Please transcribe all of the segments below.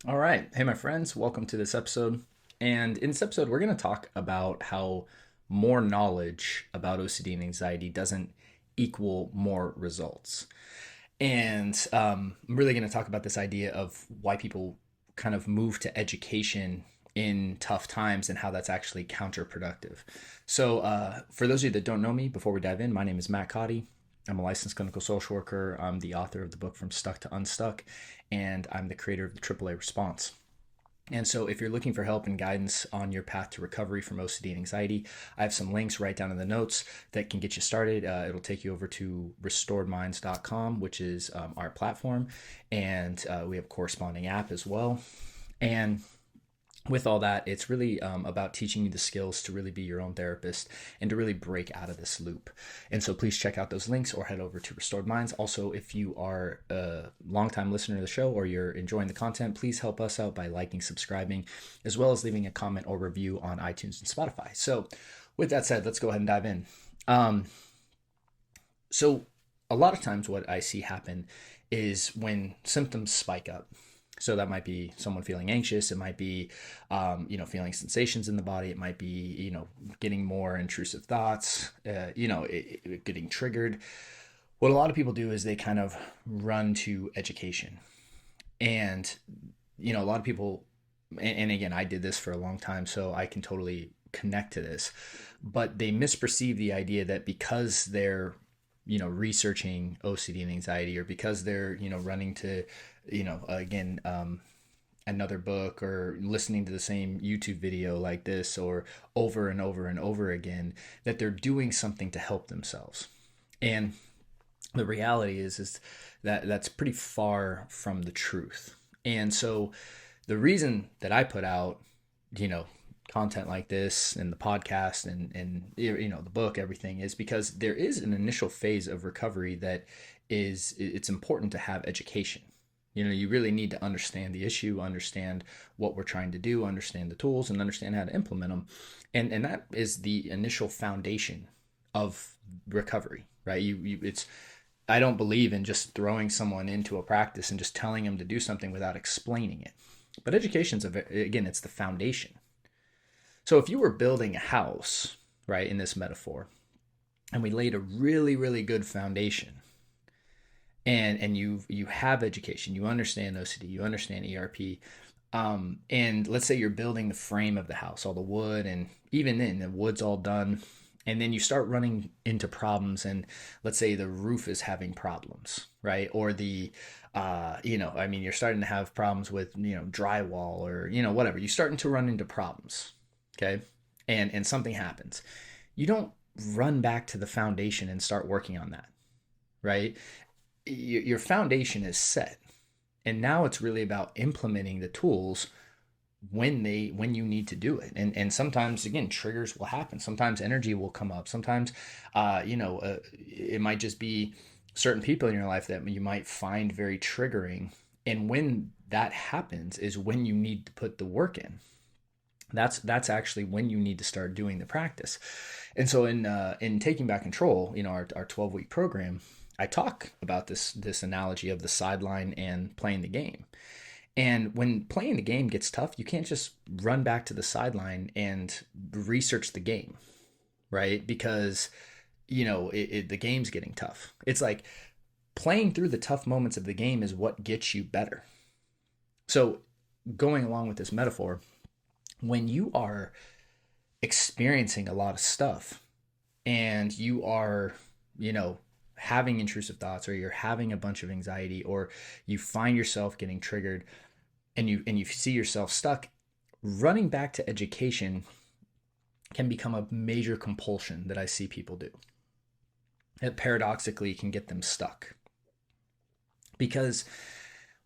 All right. Hey, my friends, welcome to this episode. And in this episode, we're going to talk about how more knowledge about OCD and anxiety doesn't equal more results. And I'm really going to talk about this idea of why people kind of move to education in tough times and how that's actually counterproductive. So, for those of you that don't know me, before we dive in, my name is Matt Codde. I'm a licensed clinical social worker. I'm the author of the book From Stuck to Unstuck, and I'm the creator of the AAA Response. And so, if you're looking for help and guidance on your path to recovery from OCD and anxiety, I have some links right down in the notes that can get you started. It'll take you over to restoredminds.com, which is our platform. And we have a corresponding app as well. And with all that, it's really about teaching you the skills to really be your own therapist and to really break out of this loop. And so please check out those links or head over to Restored Minds. Also, if you are a longtime listener to the show or you're enjoying the content, please help us out by liking, subscribing, as well as leaving a comment or review on iTunes and Spotify. So with that said, let's go ahead and dive in. Um, so a lot of times what I see happen is when symptoms spike up. So that might be someone feeling anxious. It might be, feeling sensations in the body. It might be, getting more intrusive thoughts, getting triggered. What a lot of people do is they kind of run to education. And, a lot of people, and again, I did this for a long time, so I can totally connect to this, but they misperceive the idea that because they're researching OCD and anxiety, or because they're running to again another book or listening to the same YouTube video like this or over and over and over again, that they're doing something to help themselves. And the reality is that that's pretty far from the truth. And so the reason that I put out you know content like this and the podcast and the book, everything, is because there is an initial phase of recovery that it's important to have education. You really need to understand the issue, understand what we're trying to do, understand the tools, and understand how to implement them. And that is the initial foundation of recovery, right? It's I don't believe in just throwing someone into a practice and just telling them to do something without explaining it. But education's again, it's the foundation. So if you were building a house, right, in this metaphor, and we laid a really, really good foundation, and you have education, you understand OCD, you understand ERP, and let's say you're building the frame of the house, all the wood, and even then the wood's all done, and then you start running into problems, and let's say the roof is having problems, right? Or you're starting to have problems with drywall, or whatever. You're starting to run into problems, okay? And something happens. You don't run back to the foundation and start working on that, right? Your foundation is set, and now it's really about implementing the tools when you need to do it. And sometimes, again, triggers will happen. Sometimes energy will come up. Sometimes it might just be certain people in your life that you might find very triggering, and when that happens is when you need to put the work in. That's actually when you need to start doing the practice. And so in Taking Back Control, our 12-week program, I talk about this analogy of the sideline and playing the game. And when playing the game gets tough, you can't just run back to the sideline and research the game, right? Because the game's getting tough. It's like playing through the tough moments of the game is what gets you better. So going along with this metaphor, when you are experiencing a lot of stuff and you are, having intrusive thoughts, or you're having a bunch of anxiety, or you find yourself getting triggered, and you see yourself stuck, running back to education can become a major compulsion that I see people do. It paradoxically can get them stuck, because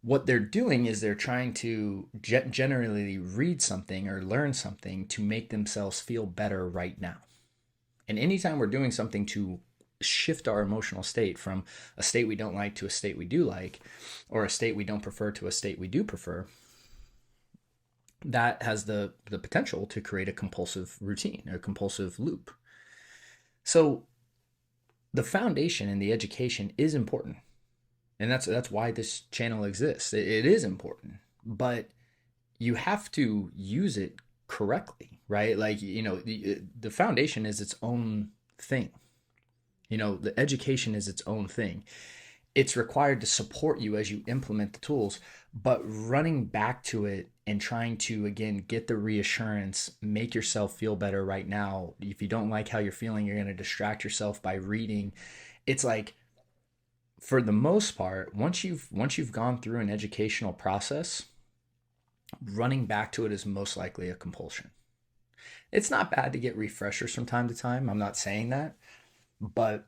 what they're doing is they're trying to generally read something or learn something to make themselves feel better right now. And anytime we're doing something to shift our emotional state from a state we don't like to a state we do like, or a state we don't prefer to a state we do prefer, that has the potential to create a compulsive routine, a compulsive loop. So the foundation and the education is important. And that's why this channel exists. It is important. But you have to use it correctly, right? Like, the foundation is its own thing. The education is its own thing. It's required to support you as you implement the tools, but running back to it and trying to, again, get the reassurance, make yourself feel better right now. If you don't like how you're feeling, you're going to distract yourself by reading. It's like, for the most part, once you've gone through an educational process, running back to it is most likely a compulsion. It's not bad to get refreshers from time to time. I'm not saying that, but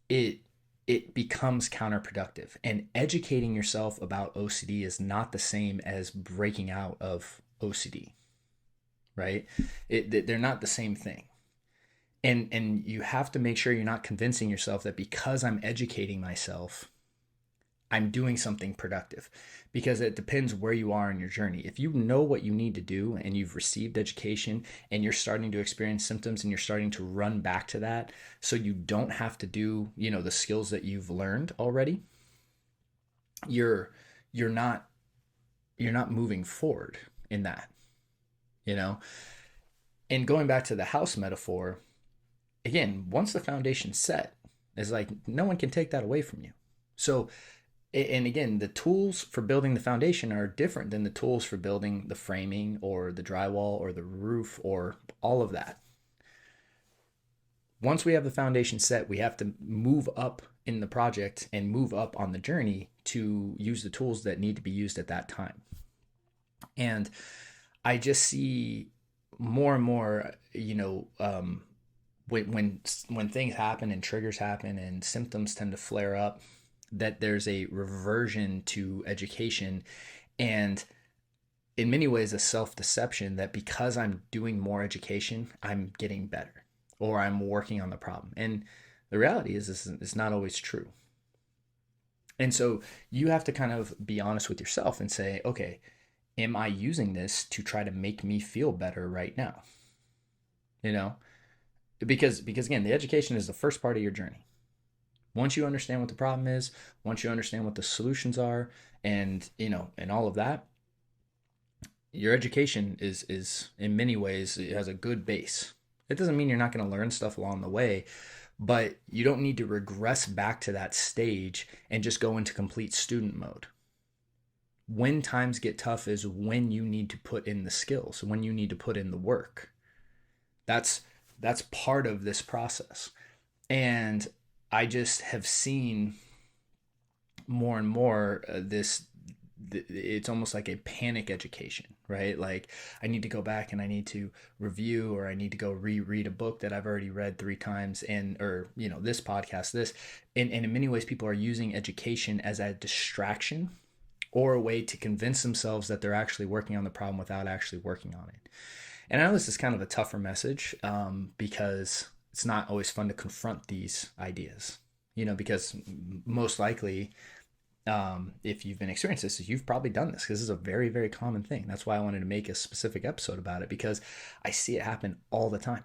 it it becomes counterproductive. And educating yourself about OCD is not the same as breaking out of OCD, right? They're not the same thing. And you have to make sure you're not convincing yourself that because I'm educating myself, I'm doing something productive, because it depends where you are in your journey. If you know what you need to do and you've received education and you're starting to experience symptoms and you're starting to run back to that so you don't have to do, the skills that you've learned already, you're you're not you're not moving forward in that, you know? And going back to the house metaphor, again, once the foundation's set, it's like no one can take that away from you. So, and again, the tools for building the foundation are different than the tools for building the framing or the drywall or the roof or all of that. Once we have the foundation set, we have to move up in the project and move up on the journey to use the tools that need to be used at that time. And I just see more and more, when things happen and triggers happen and symptoms tend to flare up, that there's a reversion to education, and in many ways a self-deception that because I'm doing more education, I'm getting better or I'm working on the problem. And the reality is this is not always true. And so you have to kind of be honest with yourself and say, okay, am I using this to try to make me feel better right now? You know, because again, the education is the first part of your journey. Once you understand what the problem is, once you understand what the solutions are, and and all of that, your education is in many ways, it has a good base. It doesn't mean you're not going to learn stuff along the way, but you don't need to regress back to that stage and just go into complete student mode. When times get tough is when you need to put in the skills, when you need to put in the work. That's part of this process. And I just have seen more and more it's almost like a panic education, right? Like I need to go back and I need to review, or I need to go reread a book that I've already read 3 times, or this podcast, and in many ways people are using education as a distraction or a way to convince themselves that they're actually working on the problem without actually working on it. And I know this is kind of a tougher message, because it's not always fun to confront these ideas, because most likely, if you've been experiencing this, you've probably done this, because this is a very, very common thing. That's why I wanted to make a specific episode about it, because I see it happen all the time.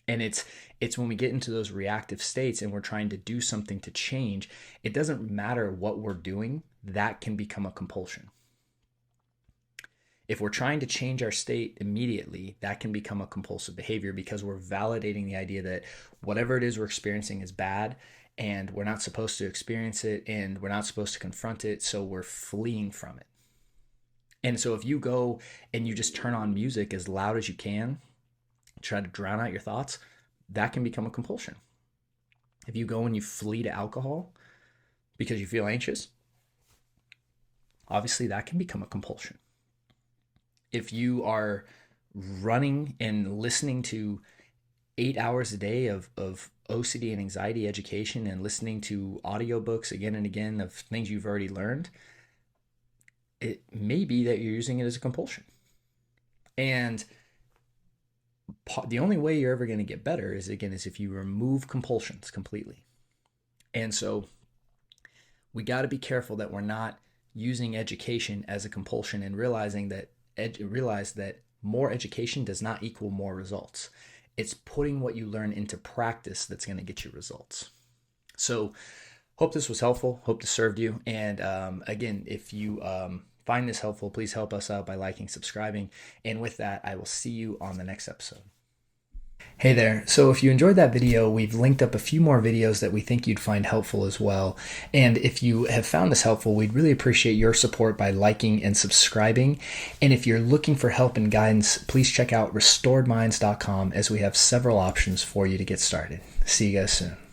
And it's when we get into those reactive states and we're trying to do something to change, it doesn't matter what we're doing, that can become a compulsion. If we're trying to change our state immediately, that can become a compulsive behavior, because we're validating the idea that whatever it is we're experiencing is bad and we're not supposed to experience it and we're not supposed to confront it, so we're fleeing from it. And so if you go and you just turn on music as loud as you can, try to drown out your thoughts, that can become a compulsion. If you go and you flee to alcohol because you feel anxious, obviously that can become a compulsion. If you are running and listening to 8 hours a day of OCD and anxiety education and listening to audiobooks again and again of things you've already learned, it may be that you're using it as a compulsion. And the only way you're ever going to get better is if you remove compulsions completely. And so we got to be careful that we're not using education as a compulsion, and realize that more education does not equal more results. It's putting what you learn into practice that's going to get you results. So hope this was helpful. Hope this served you. And again, if you find this helpful, please help us out by liking, subscribing. And with that, I will see you on the next episode. Hey there. So if you enjoyed that video, we've linked up a few more videos that we think you'd find helpful as well. And if you have found this helpful, we'd really appreciate your support by liking and subscribing. And if you're looking for help and guidance, please check out restoredminds.com as we have several options for you to get started. See you guys soon.